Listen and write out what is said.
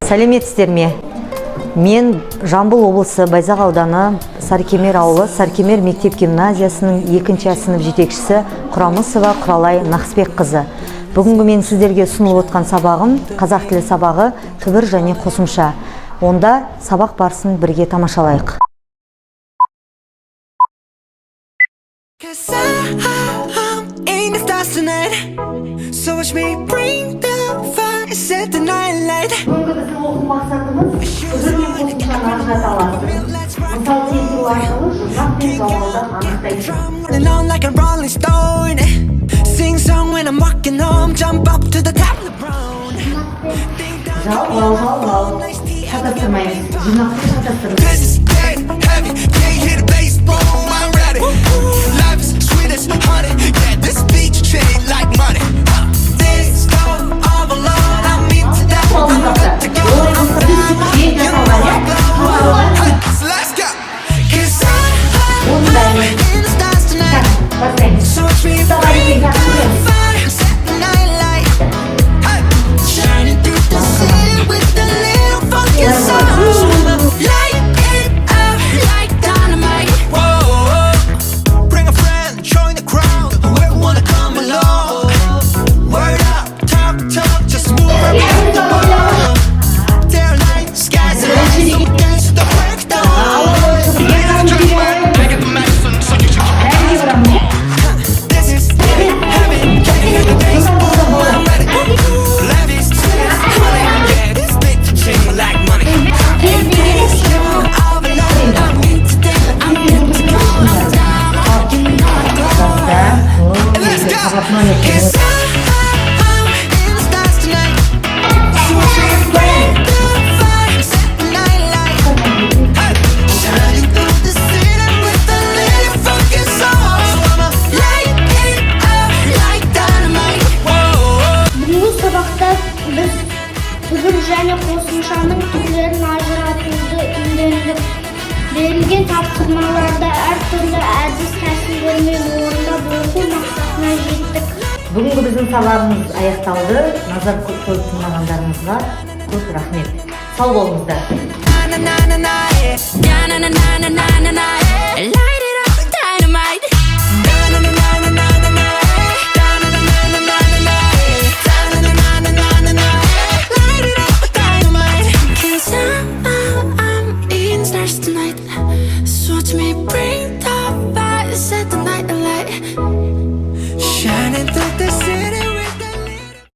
Сәлеметсіздер ме? Мен Жамбыл облысы Байзақ ауданы Саркемер ауылы Саркемер мектеп-гимназиясының 2-ші сынып жетекшісі Құрамысова Құралай Нақысбек қызы. Бүгінгі мен сіздерге сұнылып отқан сабағым қазақ тілі сабағы түбір және қосымша. Онда сабақ барысын бірге тамашалайық. Бүгінгі біздің оқу мақсатымыз түбір мен қосымшаны ажырата аласыз. Мысал келтіру арқылы жұмбақ пен жалғауды анықтайсыз. Жау. Шатастырмаймыз. Жұрнақты шатастырмаймыз. Түбір және қосымшаның түрлерін ажыратуды үйрендік. Берілген тапсырмаларда әртүрлі әдіс тәсілдермен орындап оқу мақсатына жеттік. Бүгінгі біздің сабағымыз аяқталды. Назар қойып тыңдағандарыңызға көп рахмет. Сау болыңыздар.